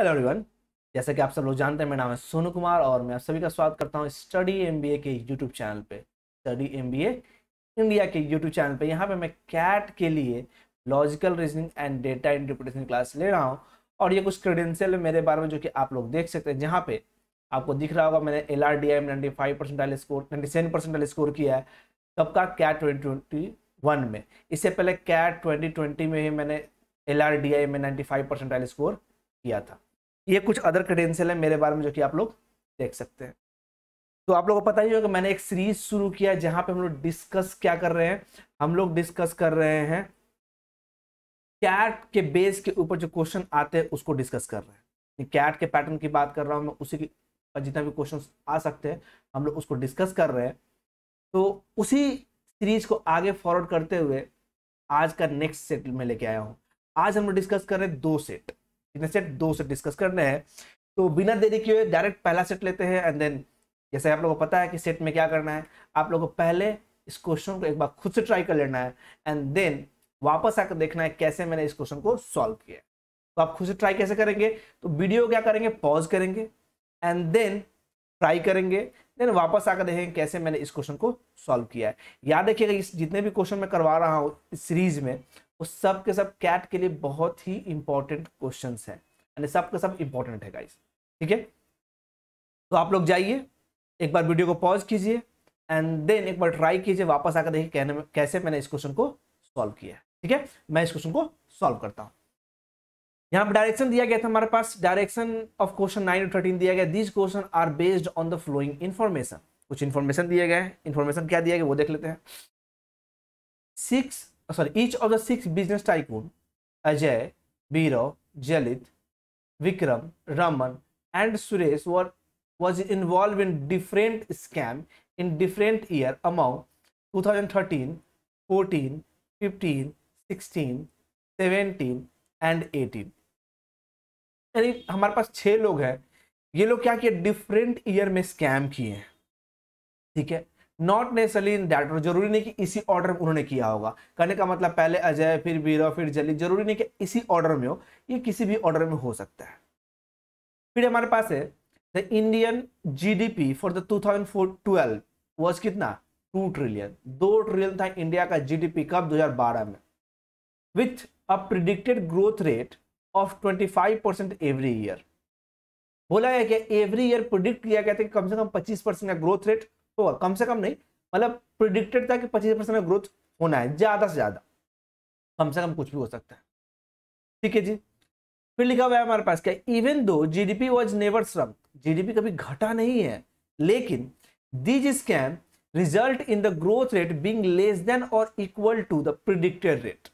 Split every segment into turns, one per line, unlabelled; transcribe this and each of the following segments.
Hello everyone. जैसा कि आप सब लोग जानते हैं, मेरा नाम है सोनू कुमार और मैं आप सभी का स्वागत करता हूं स्टडी एमबीए के यूट्यूब चैनल पे। स्टडी एमबीए इंडिया के यूट्यूब चैनल पे यहाँ पे मैं कैट के लिए logical reasoning and data interpretation class ले रहा हूँ। और ये कुछ क्रेडेंशियल है मेरे बारे में जो कि आप लोग देख सकते हैं। जहाँ पे आपको दिख रहा होगा मैंने LRDI में 95 परसेंटाइल स्कोर 97 परसेंटाइल स्कोर किया है। कब का? कैट 2021 में। इससे पहले कैट 2020 में ही मैंने LRDI में 95 परसेंटाइल स्कोर किया था। ये कुछ अदर क्रेडेंशियल है मेरे बारे में जो कि आप लोग देख सकते हैं। तो आप लोगों को पता ही होगा मैंने एक सीरीज शुरू किया जहां पे हम लोग डिस्कस क्या कर रहे हैं। हम लोग डिस्कस कर रहे हैं कैट के बेस के ऊपर जो क्वेश्चन आते हैं उसको डिस्कस कर रहे हैं। कैट के पैटर्न की बात कर रहा हूं मैं, उसी की जितना भी क्वेश्चन आ सकते हैं हम लोग उसको डिस्कस कर रहे हैं। तो उसी सीरीज को आगे फॉरवर्ड करते हुए आज का नेक्स्ट सेट में लेके आया हूं। आज हम लोग डिस्कस कर रहे हैं दो सेट। कितने सेट? दो सेट डिस्कस करने हैं। तो बिना देरी किए डायरेक्ट पहला सेट लेते हैं एंड देन जैसे आप लोगों को पता है कि सेट में क्या करना है, आप लोगों को पहले इस क्वेश्चन को एक बार खुद से ट्राई कर लेना है एंड देन वापस आकर देखना है कैसे मैंने इस क्वेश्चन को सॉल्व किया। तो आप खुद से ट्राई कैसे करेंगे? तो वीडियो क्या करेंगे, पॉज करेंगे एंड देन ट्राई करेंगे, देन वापस आकर देखेंगे कैसे मैंने इस क्वेश्चन को सॉल्व किया है। याद रखिएगा इस जितने भी क्वेश्चन मैं करवा रहा हूँ इस सीरीज में वो सब के सब कैट के लिए बहुत ही इंपॉर्टेंट क्वेश्चंस हैं। सब का सब इंपॉर्टेंट है गाइस, ठीक है। तो आप लोग जाइए एक बार वीडियो को पॉज कीजिए एंड देन एक बार ट्राई कीजिए, वापस आकर देखिए कैसे मैंने इस क्वेश्चन को सॉल्व किया है। ठीक है, मैं इस क्वेश्चन को सॉल्व करता हूं। यहाँ पर डायरेक्शन दिया गया था हमारे पास, डायरेक्शन ऑफ क्वेश्चन 9 और 13 दिया गया। This question are based on the following information. कुछ इन्फॉर्मेशन दिए गए हैं। इन्फॉर्मेशन क्या दिया गया वो देख लेते हैं। each of the 6 business tycoon Ajay, Birav, Jalit, Vikram, Raman, and Suresh was involved in different scam in different year among 2013, 14, 15, 16, 17 and 18। यानी हमारे पास 6 लोग हैं। ये लोग क्या किए? डिफरेंट ईयर में स्कैम किए हैं। ठीक है, not necessarily in that order. जरूरी नहीं कि इसी ऑर्डर में उन्होंने किया होगा। कहने का मतलब पहले अजय फिर बीरव फिर जलील, जरूरी नहीं कि इसी ऑर्डर में हो, ये किसी भी ऑर्डर में हो सकता है। फिर हमारे पास है the Indian GDP for the 2012 was कितना? 2 ट्रिलियन। 2 ट्रिलियन था इंडिया का जीडीपी कब? 2012 में, with a predicted growth rate of 25% every year. बोला गया कि एवरी ईयर प्रिडिक्ट किया गया था कि कम से कम 25% का ग्रोथ रेट होगा। कम से कम नहीं, मतलब प्रिडिक्टेड था कि 25% का ग्रोथ होना है, ज्यादा से ज्यादा, कम से कम कुछ भी हो सकता है। ठीक है जी। फिर लिखा हुआ है हमारे पास क्या? Even though G D P was never shrunk, G D P कभी घटा नहीं है, लेकिन this scam result in the growth rate being less than और equal to the predicted rate.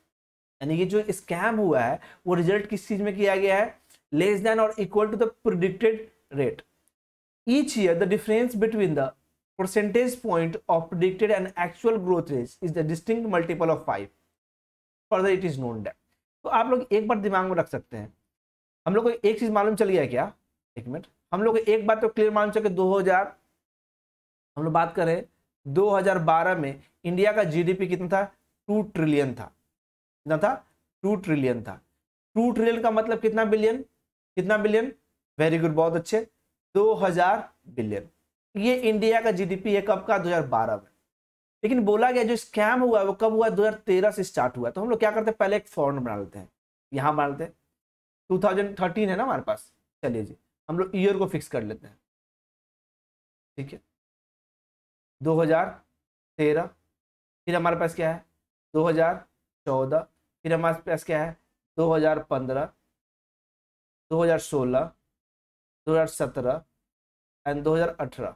यानी ये जो स्कैम हुआ है वो रिजल्ट किस चीज में किया गया है? लेस देन और equal to the predicted rate. Each year the difference between the percentage point of predicted and actual growth rate is the distinct multiple of 5. Further it is known that। तो आप लोग एक बार दिमाग में रख सकते हैं। हम लोग को एक चीज मालूम चल गया है क्या? एक मिनट, हम लोग को एक बात तो क्लियर मालूम चल कि 2000 हम लोग बात करें 2012 में इंडिया का जीडीपी कितना था? 2 ट्रिलियन था। कितना था? 2 ट्रिलियन था। 2 ट्रिलियन का मतलब कितना बिलियन? कितना बिलियन? वेरी गुड, बहुत अच्छे, 2000 बिलियन। ये इंडिया का जीडीपी है कब का? 2012 में। लेकिन बोला गया जो स्कैम हुआ वो कब हुआ? 2013 से स्टार्ट हुआ। तो हम लोग क्या करते हैं, पहले एक फॉर्मूला बना लेते हैं। यहां बना लेते हैं 2013 है ना हमारे पास। चलिए जी, हम लोग ईयर को फिक्स कर लेते हैं। ठीक है, 2013। फिर हमारे पास क्या है? 2014। फिर हमारे पास क्या है? 2015, 2016, 2017 एंड 2018।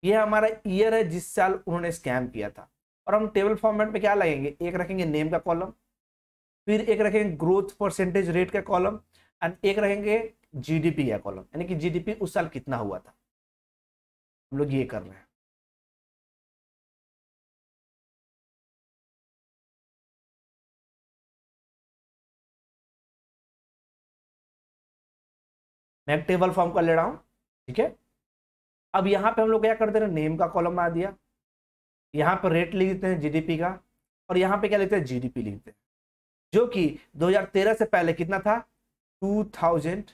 ये हमारा ईयर है जिस साल उन्होंने स्कैम किया था। और हम टेबल फॉर्मेट में क्या लगेंगे? एक रखेंगे नेम का कॉलम, फिर एक रखेंगे ग्रोथ परसेंटेज रेट का कॉलम एंड एक रखेंगे जीडीपी का कॉलम, यानी कि जीडीपी उस साल कितना हुआ था। हम लोग ये कर रहे हैं। मैं एक टेबल फॉर्म कर ले रहा हूं। ठीक है, अब यहां पे हम लोग क्या करते हैं? नेम का कॉलम बना दिया, यहां पर रेट लिख देते हैं जीडीपी का, और यहां पे क्या लिखते हैं? जीडीपी लिखते हैं, जो कि 2013 से पहले कितना था? 2000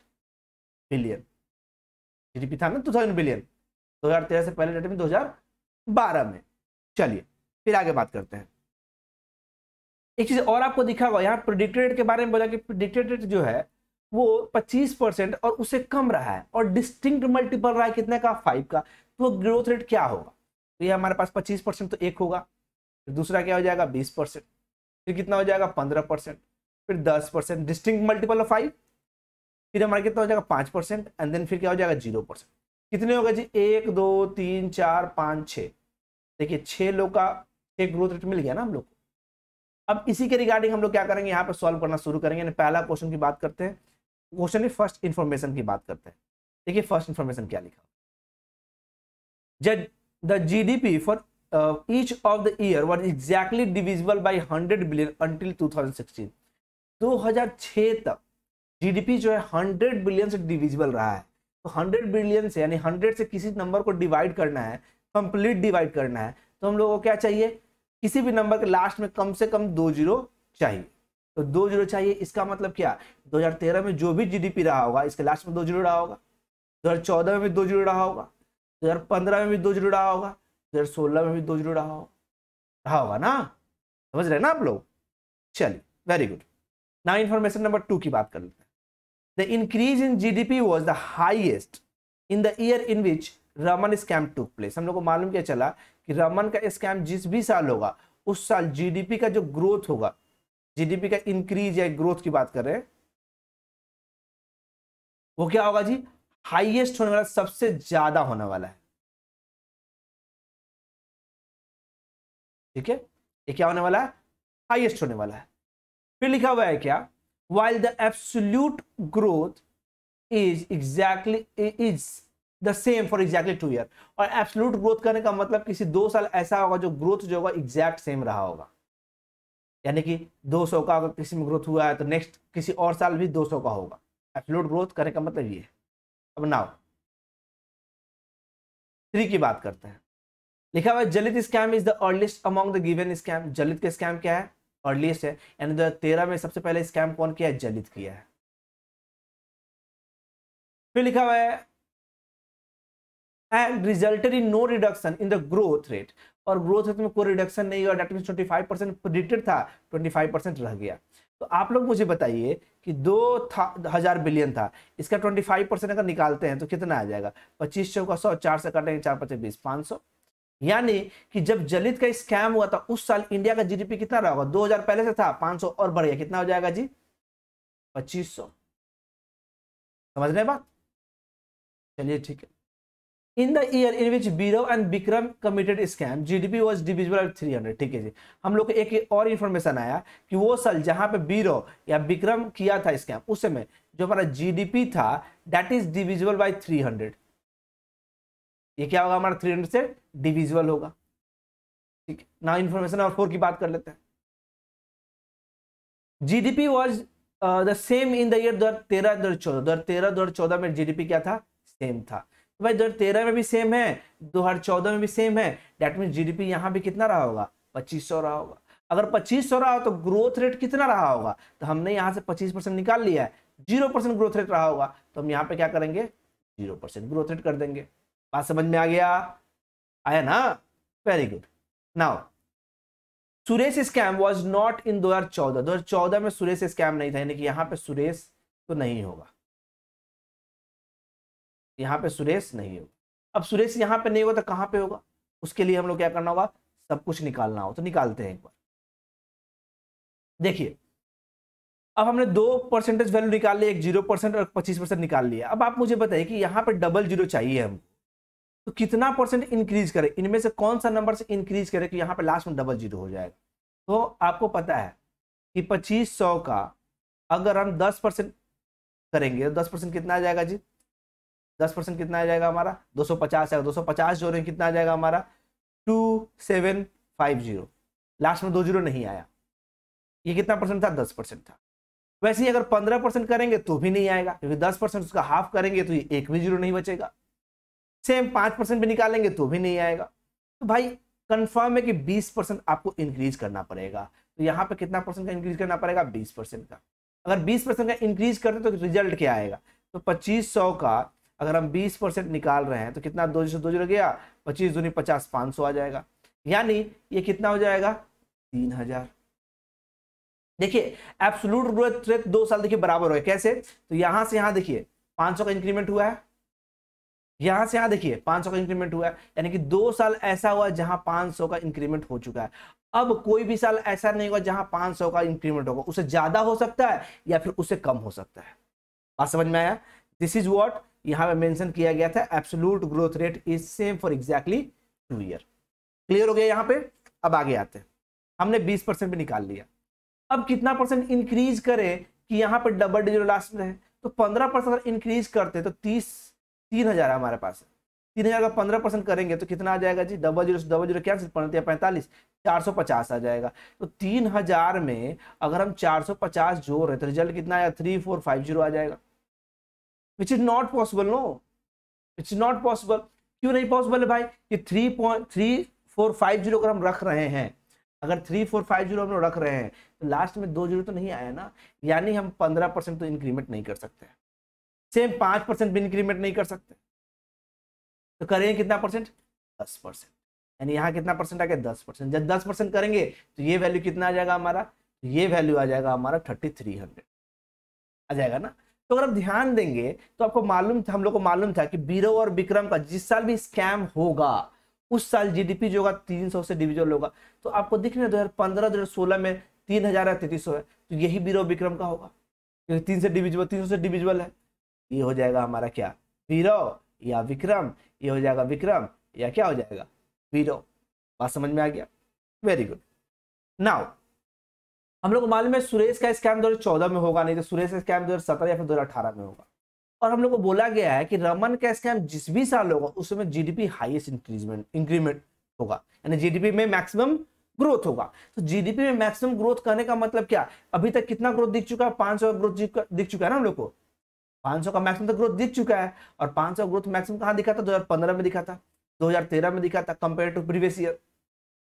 बिलियन जीडीपी था ना, 2000 बिलियन 2013 से पहले डेट में 2012 में। चलिए फिर आगे बात करते हैं। एक चीज और आपको दिखा होगा यहाँ प्रेडिक्टेड रेट के बारे में बोला कि प्रेडिक्टेड रेट जो है वो 25% और उससे कम रहा है और डिस्टिंक्ट मल्टीपल रहा है कितने का, 5 का, तो ग्रोथ रेट क्या होगा? तो ये हमारे पास 25% तो एक होगा, फिर दूसरा क्या हो जाएगा 20%, फिर कितना हो जाएगा 15%, फिर 10%, डिस्टिंक्ट मल्टीपल ऑफ 5, फिर हमारा कितना हो जाएगा 5% एंड देन फिर क्या हो जाएगा 0%। कितने होगा जी? 1 2 3 4 5 6। देखिए 6 लोग का 6 ग्रोथ रेट मिल गया ना हम लोग को। अब इसी के रिगार्डिंग हम लोग क्या करेंगे, यहाँ पे सॉल्व करना शुरू करेंगे। पहला क्वेश्चन की बात करते हैं, क्वेश्चन में फर्स्ट इंफॉर्मेशन की बात करते हैं। देखिए फर्स्ट इंफॉर्मेशन क्या लिखा, the GDP for each of the year was exactly divisible by 100 billion until 2016। 2006 तक जीडीपी जो है 100 बिलियन से डिविजिबल रहा है। तो 100 बिलियन से यानी 100 से किसी नंबर को डिवाइड करना है, कंप्लीट डिवाइड करना है, तो हम लोगों को क्या चाहिए, किसी भी नंबर के लास्ट में कम से कम 2 जीरो चाहिए। तो 2 जीरो चाहिए, इसका मतलब क्या, 2013 में जो भी जीडीपी रहा होगा इसके लास्ट में 2 जीरो रहा होगा, 2014 में भी 2 जीरो रहा होगा, 2015 में भी 2 जीरो रहा होगा, 2016 में भी 2 जीरो रहा होगा ना, समझ रहे हैं ना आप लोग। चलिए very good. Now information number 2 की बात कर लेते हैं। The increase in GDP was the highest in the year in which Raman scam took place. हम लोग को मालूम क्या चला कि रमन का स्कैम जिस भी साल होगा उस साल जीडीपी का जो ग्रोथ होगा, जीडीपी का इंक्रीज या ग्रोथ की बात कर रहे हैं, वो क्या होगा जी, हाईएस्ट होने वाला, सबसे ज्यादा होने वाला है। ठीक है, ये क्या होने वाला है, हाईएस्ट होने वाला है। फिर लिखा हुआ है क्या, while the absolute growth is the same for exactly 2 year। और एब्सोल्यूट ग्रोथ करने का मतलब किसी 2 साल ऐसा होगा जो ग्रोथ जो होगा एग्जैक्ट सेम रहा होगा, यानी कि 200 का अगर किसी में ग्रोथ हुआ है तो नेक्स्ट किसी और साल भी 200 का होगा। एब्सोल्यूट ग्रोथ करने का मतलब ये है। अब नाउ 3 की बात करते हैं। लिखा हुआ है Jalit scam is the earliest among the given scam. Jalit का स्कैम क्या है, अर्लीस्ट है, यानी 2013 में सबसे पहले स्कैम कौन किया है, जलित किया है। फिर लिखा हुआ है and resulted in no reduction in the growth rate. और ग्रोथ रेट में कोई रिडक्शन नहीं हुआ, डेट मींस 25% प्रेडिक्टेड था, 25% रह गया। तो आप लोग मुझे बताइए कि 2000 बिलियन था, इसका 25% अगर निकालते हैं तो कितना आ जाएगा, 25 चौका 100, 4 से काटेंगे 4 5 20, 500। यानी कि जब जलित का स्कैम हुआ था उस साल इंडिया का जीडीपी कितना रहा होगा, 2000 पहले से था, 500 और बढ़ गया, कितना हो जाएगा जी, 2500। समझ रहे हैं बात? चलिए ठीक है। In the year in which Birav and Vikram committed scam G D P was divisible by 300। ठीक है जी। हम लोग को एक और इंफॉर्मेशन आया कि वो साल जहां पे बीरव या विक्रम किया था स्कैम, उस समय जो हमारा जीडीपी था दैट इज डिविजिबल बाय 300। ये क्या होगा, हमारा 300 से डिविजिबल होगा। ठीक है ना। इंफॉर्मेशन नंबर 4 की बात कर लेते हैं। GDP was the same in the year 2013 2014 में जीडीपी क्या था, सेम था। तो भाई 2013 में भी सेम है, 2014 में भी सेम है, दैट मीन जीडीपी यहां भी कितना रहा होगा, 2500 रहा होगा। अगर 2500 रहा हो तो ग्रोथ रेट कितना रहा होगा, तो हमने यहां से 25% निकाल लिया है, 0% ग्रोथ रेट रहा होगा, तो हम यहाँ पे क्या करेंगे, 0% ग्रोथ रेट कर देंगे। बात समझ में आ गया, आया ना, very good. Now Suresh scam was not in 2014 में सुरेश स्कैम नहीं था, यानी कि यहाँ पे सुरेश तो नहीं होगा, यहाँ पे सुरेश नहीं होगा। अब सुरेश यहाँ पे नहीं होगा तो कहाँ पे होगा, उसके लिए हम लोग क्या करना होगा, सब कुछ निकालना हो तो निकालते हैं एक बार। देखिए अब हमने 2% वैल्यू निकाल लिया, एक 0% और 25% निकाल लिया। अब आप मुझे बताइए कि यहाँ पे डबल जीरो चाहिए हमको, तो कितना परसेंट इंक्रीज करें, इनमें से कौन सा नंबर से इंक्रीज करें कि यहाँ पे लास्ट में डबल जीरो हो जाएगा। तो आपको पता है कि 2500 का अगर हम 10% करेंगे तो 10% कितना आ जाएगा जी, 10% कितना आ जाएगा हमारा, 250 है, 250 जोड़े कितना आ जाएगा हमारा 2750। लास्ट में 2 जीरो नहीं आया, ये कितना परसेंट था, 10% था। वैसे ही अगर 15% करेंगे तो भी नहीं आएगा, क्योंकि 10% उसका हाफ करेंगे तो ये एक भी जीरो नहीं बचेगा। सेम 5% भी निकालेंगे तो भी नहीं आएगा। तो भाई कंफर्म है कि 20% आपको इंक्रीज करना पड़ेगा। तो यहाँ पे कितना परसेंट का इंक्रीज करना पड़ेगा, 20% का। अगर 20% का इंक्रीज करते तो रिजल्ट क्या आएगा, तो 2500 का अगर हम 20% निकाल रहे हैं तो कितना, 2 से 2 जुड़ गया, 25 दूनी 50, 500 आ जाएगा, यानी ये कितना हो जाएगा 3000। देखिए एब्सोल्यूट ग्रोथ रेट 2 साल देखिए बराबर हो, कैसे, तो यहां से यहां देखिए 500 का इंक्रीमेंट हुआ है, यहां से यहां देखिए 500 का इंक्रीमेंट हुआ है, यानी कि 2 साल ऐसा हुआ जहां 500 का इंक्रीमेंट हो चुका है। अब कोई भी साल ऐसा नहीं होगा जहां 500 का इंक्रीमेंट होगा, उससे ज्यादा हो सकता है या फिर उससे कम हो सकता है। बात समझ में आया? दिस इज व्हाट यहां पे मेंशन किया गया था, absolute growth rate is same for exactly 2 year. Clear हो गया यहाँ पे? अब आगे आते हैं, हमने 20% भी निकाल लिया, अब कितना परसेंट इंक्रीज करें कि यहाँ पे डबल डिजिट लास्ट में है, तो 15% इंक्रीज करते तो 3000 हमारे पास, 3000 का 15% करेंगे तो कितना आ जाएगा जी, डबल जीरो कैंसिल, 45, 450 आ जाएगा। तो 3000 में अगर हम 450 जोड़ रहे तो रिजल्ट कितना आया, 3450 आ जाएगा, which is not possible. No, it's not possible. क्यों नहीं पॉसिबल है भाई, कि 3450 अगर हम रख रहे हैं, अगर 3450 हम लोग रख रहे हैं तो लास्ट में 2 जीरो तो नहीं आया ना, यानी हम 15% तो इंक्रीमेंट नहीं कर सकते, सेम 5% भी इंक्रीमेंट नहीं कर सकते, तो करेंगे कितना परसेंट, 10%, यानी यहाँ कितना परसेंट आ गया, 10%। जब 10% करेंगे तो ये वैल्यू कितना आ जाएगा हमारा, ये वैल्यू आ जाएगा हमारा 3300 आ जाएगा ना। तो अगर आप ध्यान देंगे तो आपको मालूम था, हम लोग को मालूम था कि बीरो और विक्रम का जिस साल भी स्कैम होगा उस साल जीडीपी जो होगा 300 से डिविजल होगा। तो आपको दिख रहा है 2015 2016 में 3000 है, 3300 है, तो यही बीरो विक्रम का होगा, क्योंकि 300 से डिविजिबल है। ये हो जाएगा हमारा क्या, बीरो या विक्रम, ये हो जाएगा विक्रम या क्या हो जाएगा, बीरो। बात समझ में आ गया? Very good. नाउ हम लोग को मालूम है सुरेश का स्कैम 2014 में होगा, नहीं तो सुरेश का स्कैम 2017 या फिर 2018 में होगा। और हम लोग को बोला गया है कि रमन का स्कैम जिस भी साल होगा उसमें जीडीपी हाईएस्ट इंक्रीमेंट होगा, यानी जीडीपी में मैक्सिमम ग्रोथ होगा। तो जीडीपी में मैक्सिमम ग्रोथ करने का मतलब क्या, अभी तक कितना ग्रोथ दिख चुका है, 500 का ग्रोथ दिख चुका है ना हम लोग को, 500 का मैक्सिमम तो ग्रोथ दिख चुका है। और 500 ग्रोथ मैक्सिमम कहां दिखा था, 2015 में दिखा था, 2013 में दिखा था कंपेयर टू प्रीवियस ईयर।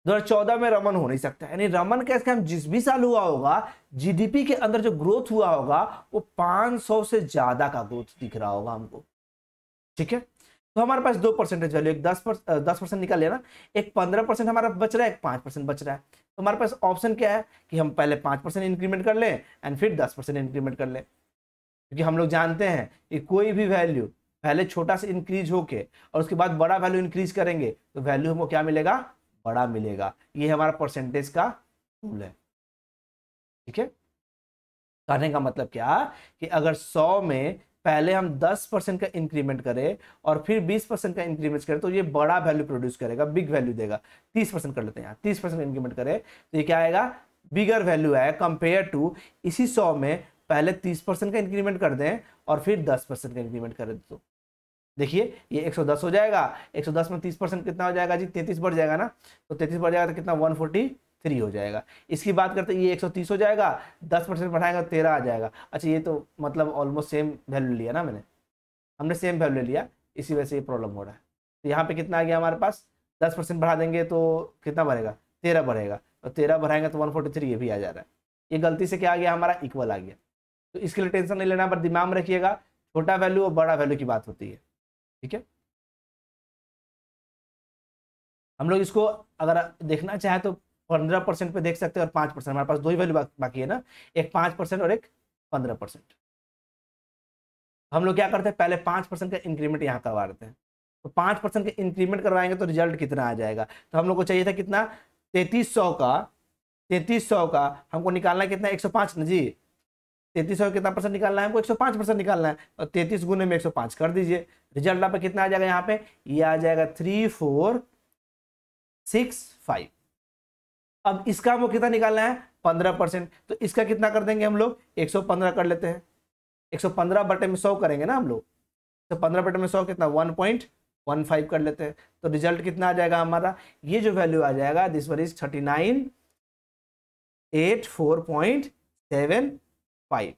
2014 में रमन हो नहीं सकता, यानी रमन का स्कैम जिस भी साल हुआ होगा जीडीपी के अंदर जो ग्रोथ हुआ होगा वो 500 से ज्यादा का ग्रोथ दिख रहा होगा हमको। ठीक है, तो हमारे पास 2 परसेंटेज वैल्यू, एक 10% निकाल लिया ना, एक 15% हमारा बच रहा है, एक 5% बच रहा है। तो हमारे पास ऑप्शन क्या है कि हम पहले 5% इंक्रीमेंट कर लें एंड फिर 10% इंक्रीमेंट कर लें, क्योंकि हम लोग जानते हैं कि कोई भी वैल्यू पहले छोटा से इंक्रीज होके और उसके बाद बड़ा वैल्यू इंक्रीज करेंगे तो वैल्यू हमको क्या मिलेगा, बड़ा मिलेगा। ये हमारा परसेंटेज का रूल है। ठीक है, करने का मतलब क्या कि अगर 100 में पहले हम 10% का इंक्रीमेंट करें और फिर 20% का इंक्रीमेंट करें तो ये बड़ा वैल्यू प्रोड्यूस करेगा, बिग वैल्यू देगा। 30% कर लेते हैं, यहाँ 30% इंक्रीमेंट करें तो ये क्या आएगा, बिगर वैल्यू है कंपेयर टू इसी 100 में पहले 30% का इंक्रीमेंट कर दें और फिर 10% का इंक्रीमेंट कर दें। तो देखिए ये 110 हो जाएगा, 110 में 30% कितना हो जाएगा जी, 33 बढ़ जाएगा ना, तो 33 बढ़ जाएगा तो कितना 143 हो जाएगा। इसकी बात करते हैं ये 130 हो जाएगा, 10% बढ़ाएगा 13 आ जाएगा। अच्छा ये तो मतलब ऑलमोस्ट सेम वैल्यू लिया ना हमने सेम वैल्यू लिया, इसी वजह से ये प्रॉब्लम हो रहा है। तो यहाँ पे कितना आ गया हमारे पास, 10% बढ़ा देंगे तो कितना बढ़ेगा, 13 बढ़ेगा, तो 13 बढ़ाएंगे तो 143 ये भी आ जा रहा है। ये गलती से क्या आ गया हमारा, इक्वल आ गया। तो इसके लिए टेंशन नहीं लेना, पर दिमाग में रखिएगा छोटा वैल्यू और बड़ा वैल्यू की बात होती है। ठीक है, हम लोग इसको अगर देखना चाहे तो 15% पे देख सकते हैं और 5%, हमारे पास 2 ही वैल्यू बाकी है ना, एक 5% और एक 15%। हम लोग क्या करते हैं, पहले 5% का इंक्रीमेंट यहाँ करवा देते हैं। तो 5% का इंक्रीमेंट करवाएंगे तो रिजल्ट कितना आ जाएगा, तो हम लोग को चाहिए था कितना, 3300 का हमको निकालना है कितना, 105 ना जी, 3300 कितना परसेंट निकालना है हमको, 105% निकालना है। और 33 गुने में 105 कर दीजिए, रिजल्ट आप कितना आ जाएगा यहाँ पे, ये आ जाएगा 3465। अब इसका हमको कितना निकालना है, 15%, तो इसका कितना कर देंगे हम लोग, 115 कर लेते हैं। 115 बटे में 100 करेंगे ना हम लोग, तो 15 बटे में 100 कितना 1.15 कर लेते हैं। तो रिजल्ट कितना आ जाएगा हमारा, ये जो वैल्यू आ जाएगा दिस वन इज 3984.75।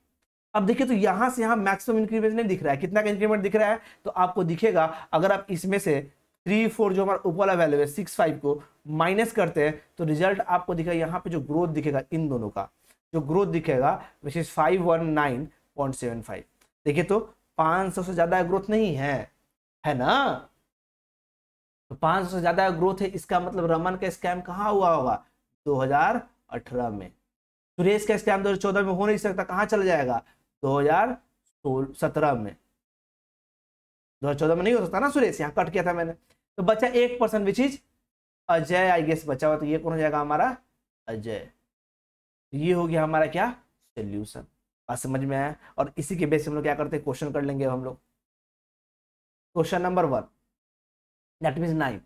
अब देखिए तो यहां से यहां मैक्सिमम इंक्रीमेंट नहीं दिख रहा है, कितना का इंक्रीमेंट दिख रहा है, तो आपको दिखेगा अगर आप इसमें से 34 जो हमारा ऊपर वाला वैल्यू है 65 को माइनस करते हैं तो रिजल्ट आपको दिखेगा, यहाँ पे जो ग्रोथ दिखेगा इन दोनों का, जो ग्रोथ दिखेगा विच इज 519.75। देखिए तो 500 से ज्यादा ग्रोथ नहीं है ना, तो 500 से ज्यादा ग्रोथ है, इसका मतलब रमन का स्कैम कहाँ हुआ होगा, 2018 में। सुरेश का स्कैम 2014 में हो नहीं सकता, कहाँ चला जाएगा, 2017 में। 2014 में नहीं हो सकता ना सुरेश, यहाँ कट किया था मैंने। तो बचा 1% which is Ajay, I guess बचा हुआ, तो ये कौन हो जाएगा हमारा, अजय। ये हो गया हमारा क्या, सोल्यूशन। बात समझ में आया। और इसी के बेस हम लोग क्या करते हैं, क्वेश्चन कर लेंगे हम लोग। Question number 1, that means 9,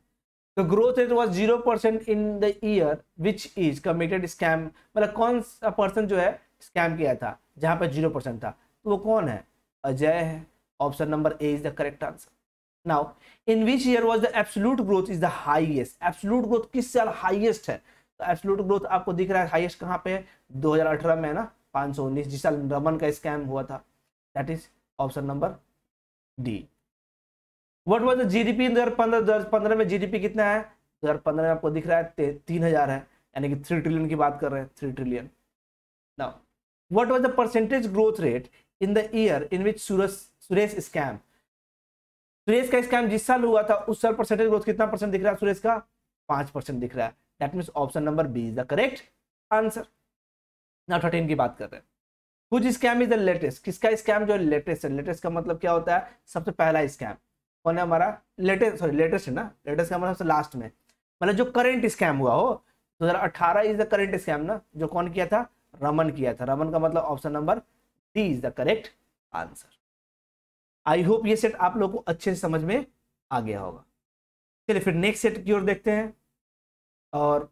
the growth rate was 0% in the year which is committed scam, मतलब कौन सा पर्सन जो है स्कैम किया था जहां पर 0% था, तो वो कौन है, अजय है। Option number A is the correct answer. Now in which year was the absolute growth is the highest, absolute growth किस साल हाईएस्ट है, तो एब्सोल्यूट ग्रोथ आपको दिख रहा है हाईएस्ट कहां पे है, 2018 में है ना, 519, जिस साल रमन का स्कैम हुआ था। That is option number D. What was the GDP in 2015 में, जीडीपी कितना है 2015 में, आपको दिख रहा है 3000 है, यानी कि 3 ट्रिलियन की बात कर रहे हैं, 3 trillion. Now what was the percentage growth rate in the year in which Suresh scam, Suresh का स्कैम जिस साल हुआ था उस साल परसेंटेज ग्रोथ कितना परसेंट दिख रहा है सुरेश का, 5% दिख रहा है। That means option number B is the correct answer. Now 13 की बात कर रहे हैं। कुछ स्कैम इज द लेटेस्ट, किसका स्कैम जो लेटेस्ट है, लेटेस्ट का मतलब क्या होता है, सबसे पहला स्कैम कौन है हमारा, लेटेस्ट, सॉरी लेटेस्ट है ना, लेटेस्ट का मतलब लास्ट में, मतलब जो करंट स्कैम हुआ हो, 2018 इज द करंट स्कैम ना, जो कौन किया था, रमन किया था। रमन का मतलब option number D is the correct answer. I hope ये सेट आप लोग को अच्छे से समझ में आ गया होगा। चलिए फिर नेक्स्ट सेट की ओर देखते हैं, और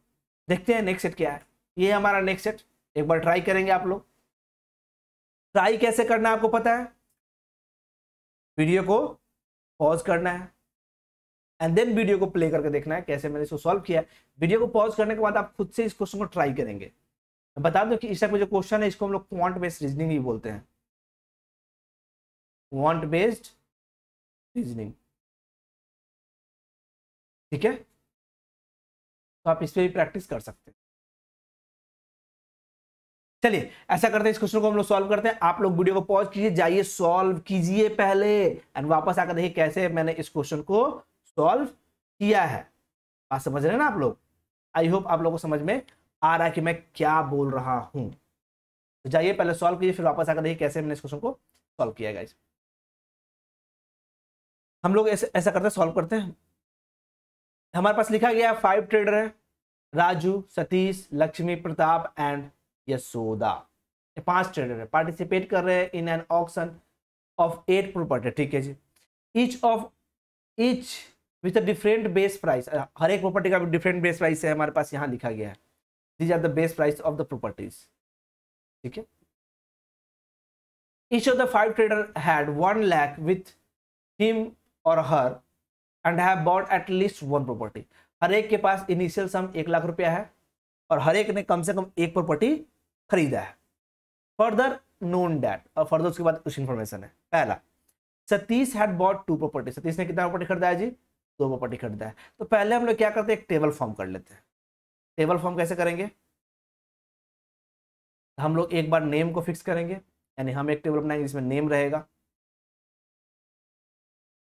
देखते हैं नेक्स्ट सेट क्या है। ये हमारा नेक्स्ट सेट, एक बार ट्राई करेंगे आप लोग। ट्राई कैसे करना है आपको पता है, वीडियो को पॉज करना है एंड देन वीडियो को प्ले करके देखना है कैसे मैंने इसको सॉल्व किया है। वीडियो को पॉज करने के बाद आप खुद से इस क्वेश्चन को ट्राई करेंगे। मैं बता दूं कि इस टाइप का जो क्वेश्चन है इसको हम लोग क्वांट बेस्ड रीजनिंग ही बोलते हैं, क्वांट बेस्ड रीजनिंग, ठीक है। तो आप इस पे भी प्रैक्टिस कर सकते हैं। चलिए ऐसा करते हैं, इस क्वेश्चन को हम लोग सॉल्व करते हैं। आप लोग वीडियो को पॉज कीजिए, जाइए सॉल्व कीजिए पहले एंड वापस आकर देखिए कैसे मैंने इस क्वेश्चन को सॉल्व किया है। बात समझ रहे हैं ना आप लोग, आई होप आप लोगों को समझ में आ रहा है कि मैं क्या बोल रहा हूं। तो जाइए पहले सॉल्व कीजिए, फिर वापस आकर देखिए कैसे मैंने इस क्वेश्चन को सॉल्व किया गाइस। हम लोग ऐसा करते हैं, सॉल्व करते हैं। हमारे पास लिखा गया 5 ट्रेडर है, राजू, सतीश, लक्ष्मी, प्रताप एंड यशोदा। ये 5 ट्रेडर है, पार्टिसिपेट कर रहे हैं in an auction of 8 property, ठीक है जी। Each with a different base price, हर एक प्रॉपर्टी का डिफरेंट बेस प्राइस है हमारे पास, यहाँ लिखा गया है these are the base price of the properties, ठीक है। Each of the 5 trader had 1 lakh with him or her and have bought at least 1 property. हर एक के पास इनिशियल सम 1 लाख रुपया है और हर एक ने कम से कम 1 प्रॉपर्टी खरीदा है। फर्दर नोन दैट, और फर्दर उसके बाद कुछ इंफॉर्मेशन है। पहला, Satish had bought 2 property, Satish ने कितना प्रॉपर्टी खरीदा है जी, 2 प्रॉपर्टी खरीदा है। तो पहले हम लोग क्या करते हैं, एक टेबल फॉर्म कर लेते हैं। टेबल फॉर्म कैसे करेंगे, हम लोग एक बार नेम को फिक्स करेंगे, यानी हम एक टेबल बनाएंगे जिसमें नेम रहेगा,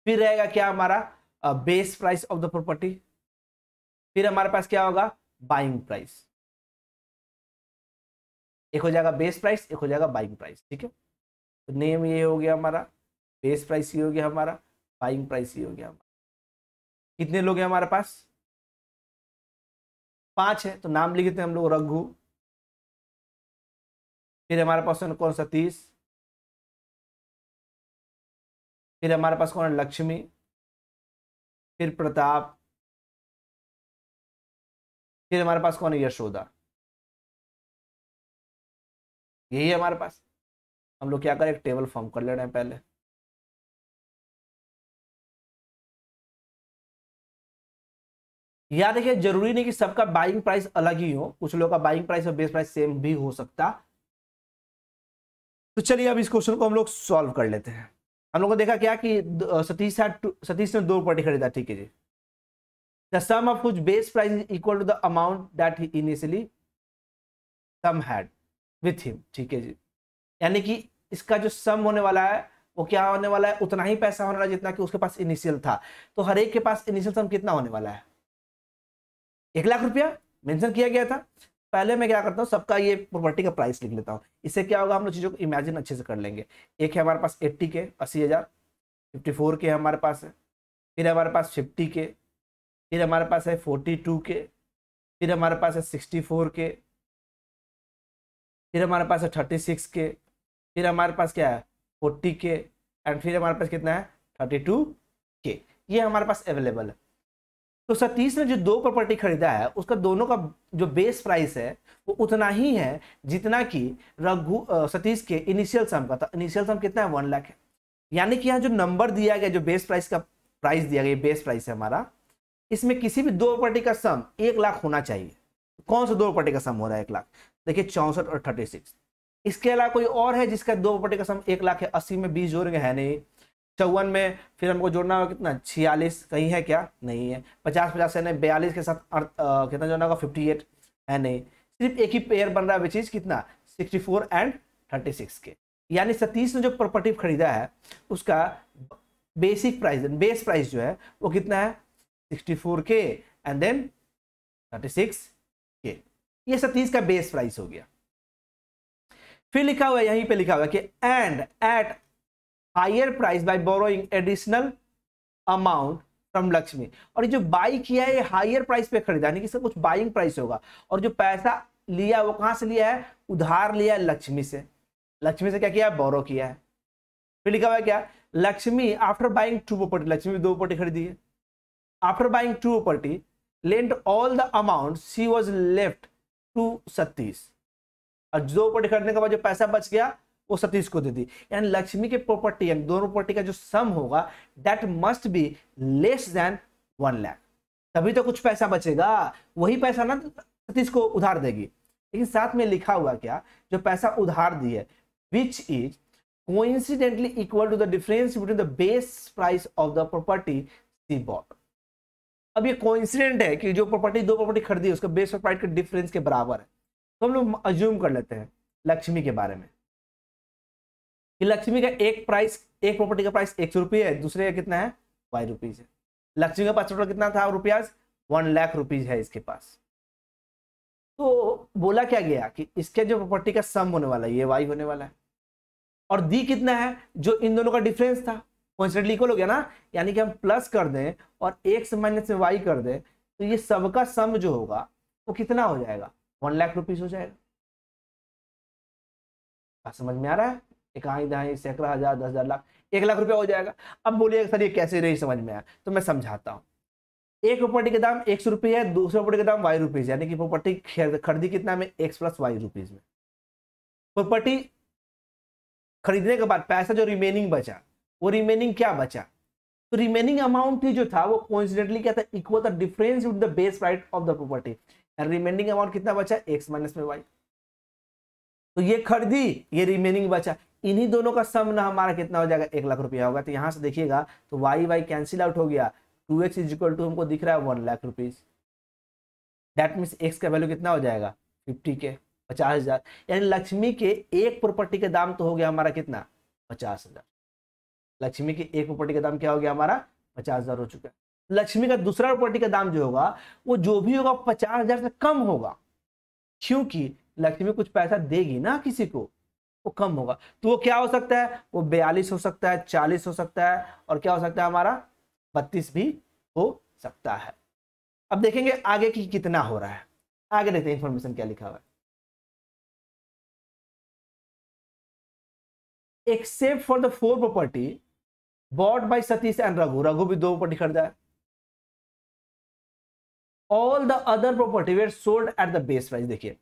फिर रहेगा क्या हमारा base price of the property, फिर हमारे पास क्या होगा बाइंग प्राइस। एक हो जाएगा बेस प्राइस, एक हो जाएगा बाइंग प्राइस, ठीक है। तो नेम ये हो गया हमारा, बेस प्राइस ये हो गया हमारा, बाइंग प्राइस ये हो गया हमारा। कितने लोग हैं हमारे पास, 5 है, तो नाम लिख देते हैं हम लोग रघु। फिर हमारे पास कौन, सतीश। फिर हमारे पास कौन है, लक्ष्मी। फिर प्रताप। फिर हमारे पास कौन है, यशोदा। यही है हमारे पास। हम लोग क्या करें, एक टेबल फॉर्म कर ले रहे हैं पहले। याद रखिए जरूरी नहीं कि सबका बाइंग प्राइस अलग ही हो, कुछ लोगों का बाइंग प्राइस और बेस प्राइस सेम भी हो सकता। तो चलिए अब इस क्वेश्चन को हम लोग सॉल्व कर लेते हैं। हम लोग को देखा क्या कि सतीश ने 2 प्रॉपर्टी खरीदा, ठीक है जी। The sum of which base price is equal to the amount that he initially some had. With him, ठीक है जी। यानी कि इसका जो सम होने वाला है वो क्या होने वाला है, उतना ही पैसा होने वाला है जितना कि उसके पास इनिशियल था। तो हर एक के पास इनिशियल सम कितना होने वाला है, 1,00,000 रुपया मेंशन किया गया था। पहले मैं क्या करता हूँ, सबका ये प्रॉपर्टी का प्राइस लिख लेता हूँ, इससे क्या होगा हम लोग चीजों को इमेजिन अच्छे से कर लेंगे। एक है हमारे पास 80 के 80,000, 54 के हमारे पास है, फिर हमारे पास 50 के, फिर हमारे पास है 42 के, फिर हमारे पास है 64 के, फिर हमारे पास है 36 के, फिर हमारे पास क्या है 40 के, एंड फिर हमारे पास कितना है 32 के। ये हमारे पास अवेलेबल है। तो सतीश ने जो दो प्रॉपर्टी खरीदा है उसका दोनों का जो बेस प्राइस है वो उतना ही है जितना कि सतीश के इनिशियल सम का था। इनिशियल सम कितना है 1,00,000 है। यानी कि यहाँ जो नंबर दिया गया, जो बेस प्राइस का प्राइस दिया गया, बेस प्राइस है हमारा, इसमें किसी भी दो प्रॉपर्टी का सम 1,00,000 होना चाहिए। कौन सा दो प्रॉपर्टी का सम हो रहा है 1,00,000, देखिए 64 और 36। इसके अलावा कोई और है जिसका दो प्रॉपर्टी का सम 1,00,000 है? 80 में 20 जोड़ेंगे, है नहीं। 54 में फिर हमको जोड़ना होगा कितना, 46, कहीं है क्या, नहीं है। 50 है नहीं, 42 के साथ कितना जोड़ना होगा 58, है नहीं। सिर्फ एक ही पेयर बन रहा है, विच इज कितना 64 एंड 36 के। यानी सतीश ने जो प्रॉपर्टी खरीदा है उसका बेसिक प्राइस, बेस प्राइस जो है वो कितना है 64 के एंड देन 36 के। ये सतीश का बेस प्राइस हो गया। फिर लिखा हुआ है, यहीं पे लिखा हुआ है कि and at higher price by borrowing additional amount from Lakshmi. और ये जो बाई किया है ये हायर प्राइस पे खरीदा, यानी कि इसका कुछ बाइंग प्राइस होगा। और जो पैसा लिया वो कहां से लिया है, उधार लिया है लक्ष्मी से। लक्ष्मी से क्या किया है, बोरो किया है। फिर लिखा हुआ है क्या, Lakshmi after buying two property, Lakshmi दो प्रॉपर्टी खरीदी है। After buying two property lent all the amount she was left to Satish. और दो प्रॉपर्टी खरीदने के बाद जो पैसा बच गया वो सतीश को दे दी। यानी लक्ष्मी के प्रॉपर्टी, यानी दोनों प्रॉपर्टी का जो सम होगा that must be less than 1,00,000, तभी तो कुछ पैसा बचेगा। वही पैसा ना सतीश को उधार देगी। लेकिन साथ में लिखा हुआ क्या, जो पैसा उधार दी है which is coincidentally equal to the difference between the base price of the property she bought. अब ये कोइंसिडेंट है कि जो प्रॉपर्टी, दो प्रॉपर्टी खरीदी है उसका बेस प्राइस के डिफरेंस के बराबर है। तो हम लोग अज्यूम कर लेते हैं लक्ष्मी के बारे में कि लक्ष्मी का एक प्रॉपर्टी का प्राइस 100 रुपये है, दूसरे का कितना है Y रुपीज है। लक्ष्मी का पास टोटल कितना था रुपया, 1,00,000 रुपीज है इसके पास। तो बोला क्या गया कि इसके जो प्रॉपर्टी का सम होने वाला है ये Y होने वाला है, और दी कितना है, जो इन दोनों का डिफरेंस था कोइंसिडेंटली इक्वल हो गया ना। यानी कि हम प्लस कर दें और x माइनस में y कर दें तो ये सबका सम जो होगा वो कितना हो जाएगा, 1,00,000 रुपीज हो जाएगा। समझ में आ रहा है, इकाई दहाई सैकड़ा हजार 10,000 लाख 1,00,000 रुपया हो जाएगा। अब बोलिए सर ये कैसे नहीं समझ में आया, तो मैं समझाता हूँ। एक प्रॉपर्टी का दाम 100 रुपये है, दूसरे प्रॉपर्टी का दाम Y रुपीज, यानी कि प्रॉपर्टी खरीदी कितना में x प्लस Y रुपीज में। प्रॉपर्टी खरीदने के बाद पैसा जो रिमेनिंग बचा, वो रिमेनिंग क्या बचा, तो रिमेनिंग अमाउंट ही जो था वो कोइंसिडेंटली क्या था, equal the difference with the base price of the property. Remaining amount कितना बचा, x माइनस में y। तो ये खरीदी, ये रिमेनिंग बचा, इन्हीं दोनों का सम ना हमारा कितना हो जाएगा, 1,00,000 रुपया होगा। तो यहां से देखिएगा तो y कैंसिल आउट हो गया, 2x इज इक्वल टू हमको दिख रहा है 1,00,000 रुपीज। दैट मीन्स x का वैल्यू कितना हो जाएगा 50 के 50,000। यानी लक्ष्मी के एक प्रॉपर्टी का दाम तो हो गया हमारा कितना 50,000। लक्ष्मी की एक प्रॉपर्टी का दाम क्या हो गया हमारा 50,000 हो चुका है। लक्ष्मी का दूसरा प्रॉपर्टी का दाम जो होगा वो जो भी होगा 50,000 से कम होगा, क्योंकि लक्ष्मी कुछ पैसा देगी ना किसी को, वो कम होगा। तो वो क्या हो सकता है, वो 42 हो सकता है, 40 हो सकता है, और क्या हो सकता है हमारा 32 भी हो सकता है। अब देखेंगे आगे की कितना हो रहा है, आगे देखते हैं इंफॉर्मेशन क्या लिखा हुआ है। Except for the 4 property bought by Satish and Raghu, Raghu भी 2 प्रॉपर्टी खरीदा है। All the other property were sold at the base price. देखिए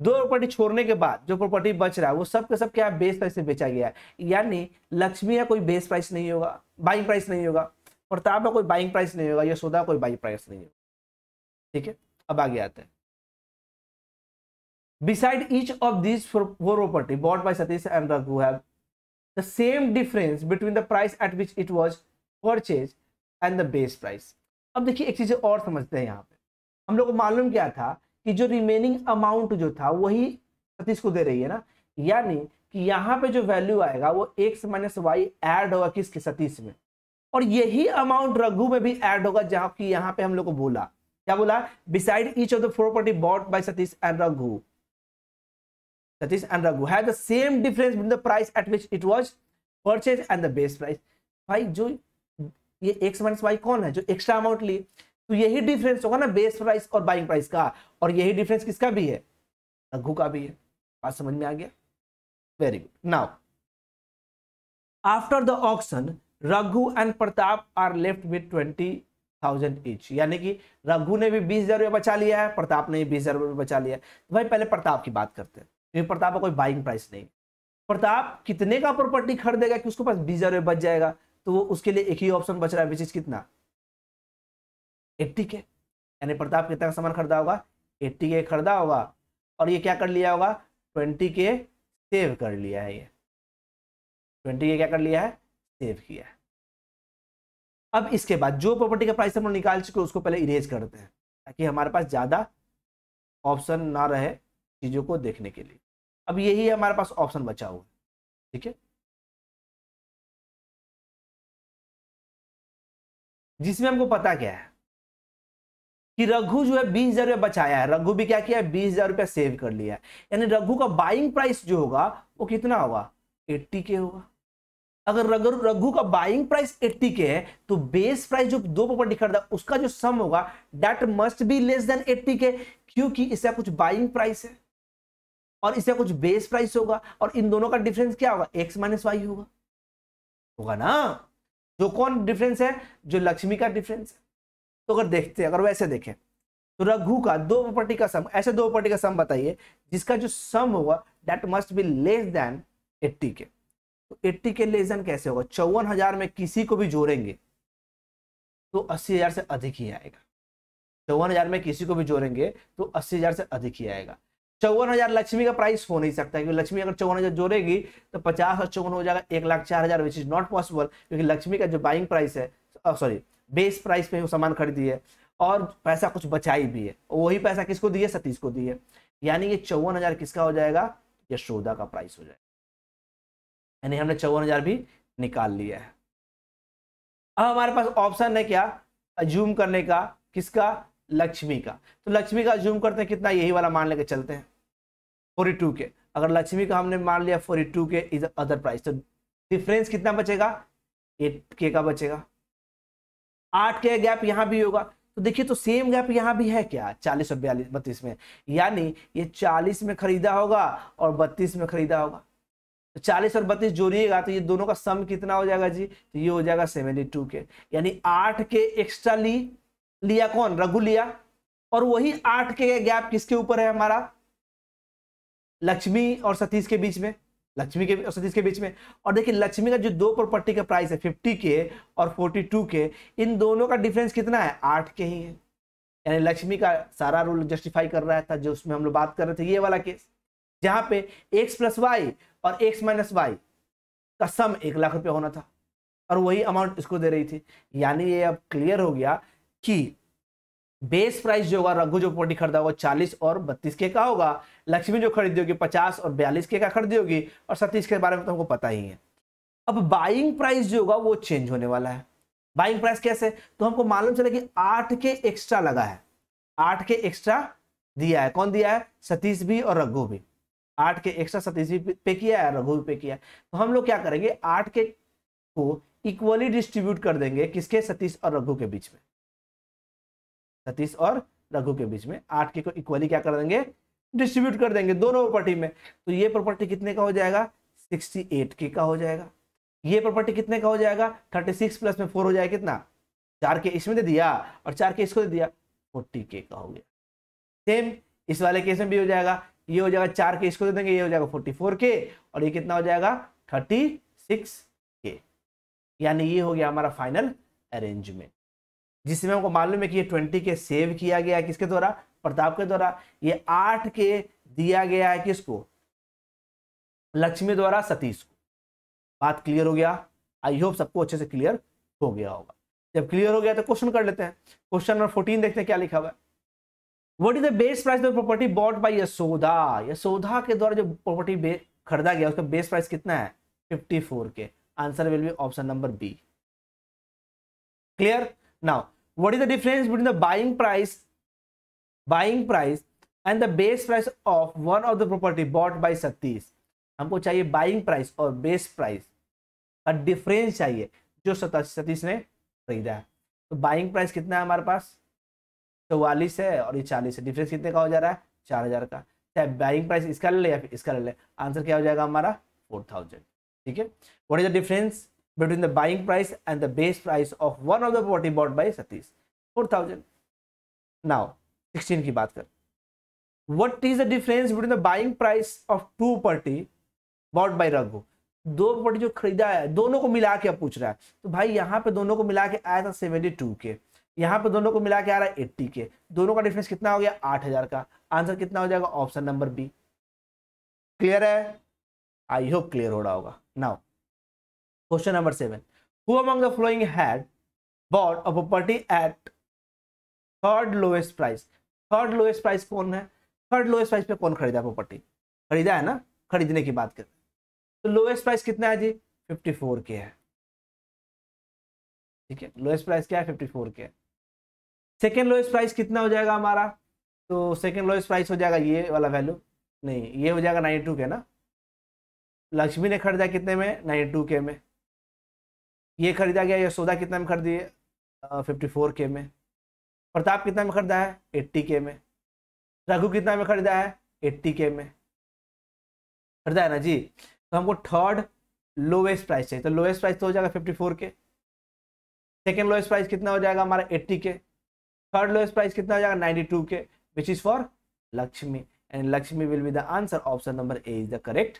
2 प्रॉपर्टी छोड़ने के बाद जो प्रॉपर्टी बच रहा है वो सब के सब क्या बेस प्राइस से बेचा गया है। यानी लक्ष्मी का कोई बेस प्राइस नहीं होगा, बाइंग प्राइस नहीं होगा, प्रताप का कोई बाइंग प्राइस नहीं होगा, यशोदा कोई बाइंग प्राइस नहीं होगा। ठीक है, अब आगे आते हैं। Beside each of these 4 property bought by Satish and Raghu have the same difference between the price at which it was purchased and the base price। अब देखिए एक चीज और समझते हैं। यहाँ पे हम लोग को मालूम क्या था कि जो रिमेनिंग अमाउंट जो था वही सतीश को दे रही है ना, यानी कि यहाँ पे जो वैल्यू आएगा वो x माइनस वाई ऐड होगा किसके, सतीश में, और यही अमाउंट रघु में भी ऐड होगा, जहां की यहाँ पे हम लोग को बोला, क्या बोला, beside each of the property bought by Satish and Raghu, Satish and Raghu have the same difference between the price at which it was purchase and the base price. भाई जो ये x माइनस वाई कौन है, जो एक्स्ट्रा अमाउंट लिए, तो यही डिफरेंस होगा ना बेस प्राइस और बाइंग प्राइस का, और यही डिफरेंस किसका भी है, रघु का भी है। बात समझ में आ गया, very good. Now after the auction Raghu and Pratap are left with 20,000 each, यानी कि रघु ने भी 20,000 रुपये बचा लिया है, प्रताप ने भी 20,000 रुपये बचा लिया है। तो भाई पहले प्रताप की बात करते हैं, क्योंकि प्रताप का कोई बाइंग प्राइस नहीं। प्रताप कितने का प्रॉपर्टी खरीदेगा कि उसके पास 20,000 रुपये बच जाएगा, तो वो उसके लिए एक ही ऑप्शन बच रहा है, विच इज कितना, 80 के, यानी प्रताप कितना का सामान खरीदा होगा, 80 के खरीदा होगा, और ये क्या कर लिया होगा, 20 के सेव कर लिया है, ये 20 के क्या कर लिया है, सेव किया है। अब इसके बाद जो प्रॉपर्टी का प्राइस हम लोग निकाल चुके उसको पहले इरेज करते हैं, ताकि हमारे पास ज्यादा ऑप्शन ना रहे चीजों को देखने के लिए। अब यही हमारे पास ऑप्शन बचा हुआ है, ठीक है, जिसमें हमको पता क्या है कि रघु जो है 20,000 रुपये बचाया है, रघु भी क्या किया है, 20,000 रुपये सेव कर लिया है, यानी रघु का बाइंग प्राइस जो होगा वो कितना होगा, 80 के होगा। अगर रघु का बाइंग प्राइस 80 के है, तो बेस प्राइस जो दो प्रॉपर्टी खरीदा उसका जो सम होगा that must be less than 80 के, क्योंकि इसका कुछ बाइंग प्राइस है और इसका कुछ बेस प्राइस होगा, और इन दोनों का डिफरेंस क्या होगा, x माइनस वाई होगा ना। जो कौन डिफरेंस है, जो लक्ष्मी का डिफरेंस है। तो अगर देखते हैं, अगर वैसे देखें तो रघु का दो प्रॉपर्टी का सम, ऐसे दो प्रॉपर्टी का सम बताइए जिसका जो सम होगा that must be less than 80 के। तो 80 के लेस देन कैसे होगा, 54,000 में किसी को भी जोड़ेंगे तो 80,000 से अधिक ही आएगा। 54,000 में किसी को भी जोड़ेंगे तो 80,000 से अधिक ही आएगा। 54,000 लक्ष्मी का प्राइस हो नहीं सकता, क्योंकि लक्ष्मी अगर 54,000 जोड़ेगी तो 50 और 54 हो जाएगा 1,04,000, विच इज नॉट पॉसिबल, क्योंकि लक्ष्मी का जो बाइंग प्राइस है, सॉरी बेस प्राइस पे वो सामान खरीदी है और पैसा कुछ बचाई भी है, वही पैसा किसको दिए, सतीश को दिए, यानी ये 54,000 किसका हो जाएगा, यशोदा का प्राइस हो जाएगा, यानी हमने 54,000 भी निकाल लिया है। अब हमारे पास ऑप्शन है क्या, अज्यूम करने का, किसका, लक्ष्मी का। तो लक्ष्मी का अज्यूम करते हैं कितना, यही वाला मान लेके चलते हैं 42 के। अगर लक्ष्मी का हमने मान लिया 42 के इज अदर प्राइस, तो डिफरेंस कितना बचेगा, 8 के का बचेगा। 8 के गैप यहां भी होगा, तो देखिए तो सेम गैप यहां भी है क्या, 40 और 32 में, यानी ये 40 में खरीदा होगा और 32 में खरीदा होगा। तो 40 और 32 जोड़िएगा तो ये दोनों का सम कितना हो जाएगा जी, तो ये हो जाएगा 72 के, यानी 8 के एक्स्ट्रा लिया कौन, रघु लिया, और वही 8 के गैप किसके ऊपर है हमारा, लक्ष्मी और सतीश के बीच में, लक्ष्मी के और सतीश के बीच में। और देखिए लक्ष्मी का जो दो प्रॉपर्टी का प्राइस है 50 के और 42 के, इन दोनों का डिफरेंस कितना है, 8 के ही है, यानी लक्ष्मी का सारा रूल जस्टिफाई कर रहा था जो उसमें हम लोग बात कर रहे थे, ये वाला केस जहां पे x प्लस वाई और x माइनस वाई का सम 1,00,000 रुपये होना था, और वही अमाउंट इसको दे रही थी। यानी ये अब क्लियर हो गया कि बेस प्राइस जो होगा, रघु जो प्रॉपर्टी खरीदा होगा 40 और 32 के का होगा, लक्ष्मी जो खरीदी होगी 50 और 42 के का खरीदी होगी, और सतीश के बारे में तो हमको पता ही है। अब बाइंग प्राइस जो होगा वो चेंज होने वाला है। बाइंग प्राइस कैसे, तो हमको मालूम चला कि 8 के एक्स्ट्रा लगा है, 8 के एक्स्ट्रा दिया है, कौन दिया है, सतीश भी और रघु भी। 8 के एक्स्ट्रा सतीश भी पे किया है, रघु भी पे किया है। तो हम लोग क्या करेंगे, 8 के को इक्वली डिस्ट्रीब्यूट कर देंगे, किसके, सतीश और रघु के बीच में, सतीश और रघु के बीच में 8 के को इक्वली क्या कर देंगे, डिस्ट्रीब्यूट कर देंगे दोनों प्रॉपर्टी में। तो ये प्रॉपर्टी कितने का हो जाएगा, 68 के का हो जाएगा। ये प्रॉपर्टी कितने का हो जाएगा, 36 प्लस में 4 हो जाएगा कितना, 4 के इसमें दे दिया और 4 के इसको दे दिया, 40 के का हो गया। सेम इस वाले केस में भी हो जाएगा, ये हो जाएगा 4 के इसको दे देंगे, ये हो जाएगा 44 के, और ये कितना हो जाएगा 36 के। यानी ये हो गया हमारा फाइनल अरेंजमेंट, जिसमें हमको मालूम है कि ये 20 के सेव किया गया है किसके द्वारा, प्रताप के द्वारा। ये 8 के दिया गया है किसको, लक्ष्मी द्वारा सतीश को। बात क्लियर हो गया, आई होप सबको अच्छे से क्लियर हो गया होगा। जब क्लियर हो गया तो क्वेश्चन कर लेते हैं। क्वेश्चन नंबर 14 देखते हैं क्या लिखा हुआ है। What is the base price of property bought bye Yashoda, Yashoda के द्वारा जो प्रॉपर्टी खरीदा गया उसका बेस प्राइस कितना है 54 के। Answer will be option number B. Clear. Now what is the difference between the buying price and the base price of one of the property bought by Satish. हमको चाहिए बाइंग प्राइस और base price का difference चाहिए जो सतीश ने खरीदा है। तो बाइंग प्राइस कितना है हमारे पास 44 है और ये 40 है, डिफरेंस कितने का हो जा रहा है 4000 का। चाहे बाइंग प्राइस इसका ले ले या फिर इसका ले ले, आंसर क्या हो जाएगा हमारा 4000। ठीक है। What is the difference between the buying price and the base price of one of the property bought by Satish 4000। Now 16 की बात कर। What is the difference between the buying price of two property bought by Raghu. दो property जो खरीदा है दोनों को मिला के अब पूछ रहा है, तो भाई यहाँ पे दोनों को मिला के आया था 72 के, यहाँ पे दोनों को मिला के आ रहा है 80 के, दोनों का डिफरेंस कितना हो गया 8000 का। आंसर कितना हो जाएगा ऑप्शन नंबर बी। क्लियर है, आई होप क्लियर हो रहा होगा। Now question number 7, who among the following had bought a property eight third lowest price. Third lowest price कौन है, थर्ड लोएस्ट प्राइस पे कौन खरीदा प्रॉपर्टी, खरीदा है ना, खरीदने की बात करें तो लोएस्ट प्राइस कितना है जी 54 के है। ठीक है, लोएस्ट प्राइस क्या है 54 के। सेकेंड लोएस्ट प्राइस कितना हो जाएगा हमारा, तो सेकेंड लोएस्ट प्राइस हो जाएगा ये वाला वैल्यू, नहीं ये हो जाएगा 92 के ना। लक्ष्मी ने खरीदा कितने में 92 के में, ये खरीदा गया यशोदा कितना में खरीदी है 54 के में। प्रताप कितना में खरीदा है 80 के में। रघु कितना में खरीदा है 80 के में, खरीदा है ना जी। तो हमको थर्ड लोएस्ट प्राइस चाहिए, तो लोएस्ट प्राइस तो हो जाएगा 54 के। सेकेंड लोएस्ट प्राइस कितना हो जाएगा हमारा 80 के। थर्ड लोएस्ट प्राइस कितना हो जाएगा 92 के, which is for Lakshmi, and Lakshmi will be the answer. Option number A is the correct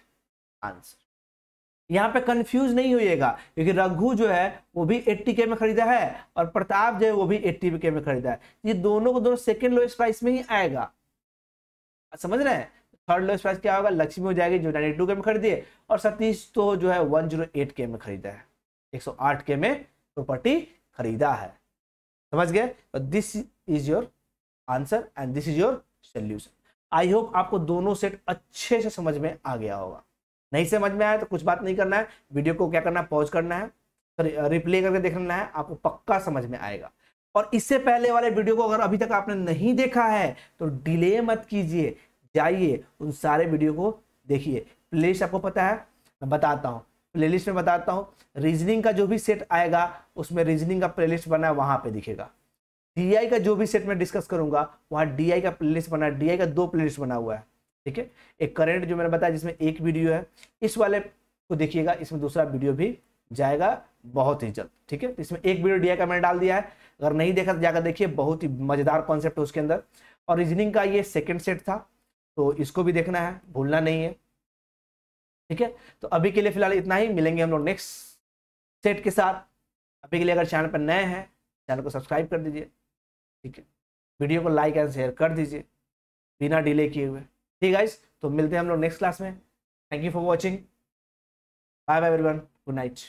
answer. यहाँ पे कंफ्यूज नहीं होइएगा क्योंकि रघु जो है वो भी 80 के में खरीदा है और प्रताप जो है वो भी 80 के में खरीदा है। ये दोनों को दोनों सेकेंड लोएस्ट प्राइस में ही आएगा, समझ रहे हैं। थर्ड लोएस्ट प्राइस क्या होगा, लक्ष्मी हो जाएगी जो 92 के में खरीदी है, और सतीश तो जो है 108 के में खरीदा है, 108 के में प्रॉपर्टी खरीदा है। समझ गए। तो this is your answer and this is your solution. I hope आपको दोनों सेट अच्छे से समझ में आ गया होगा। नहीं समझ में आया तो कुछ बात नहीं करना है, वीडियो को क्या करना है पॉज करना है, रिप्ले करके देखना है, आपको पक्का समझ में आएगा। और इससे पहले वाले वीडियो को अगर अभी तक आपने नहीं देखा है तो डिले मत कीजिए, जाइए उन सारे वीडियो को देखिए। प्लेलिस्ट आपको पता है, मैं बताता हूँ, प्लेलिस्ट में बताता हूँ। रीजनिंग का जो भी सेट आएगा उसमें रीजनिंग का प्लेलिस्ट बना है, वहां पे दिखेगा। डीआई का जो भी सेट में डिस्कस करूंगा वहां डीआई का प्लेलिस्ट बना है, डीआई का 2 प्लेलिस्ट बना हुआ है। ठीक है, एक करंट जो मैंने बताया जिसमें एक वीडियो है, इस वाले को देखिएगा, इसमें दूसरा वीडियो भी जाएगा बहुत ही जल्द। ठीक है, इसमें एक वीडियो डीआई का मैंने डाल दिया है, अगर नहीं देखा तो जाकर देखिए, बहुत ही मजेदार कॉन्सेप्ट है उसके अंदर। और रीजनिंग का ये सेकंड सेट था तो इसको भी देखना है, भूलना नहीं है। ठीक है, तो अभी के लिए फिलहाल इतना ही, मिलेंगे हम लोग नेक्स्ट सेट के साथ। अभी के लिए अगर चैनल पर नए हैं चैनल को सब्सक्राइब कर दीजिए। ठीक है, वीडियो को लाइक एंड शेयर कर दीजिए बिना डिले किए हुए। ठीक गाइस, तो मिलते हैं हम लोग नेक्स्ट क्लास में। Thank you for watching, bye bye everyone, good night.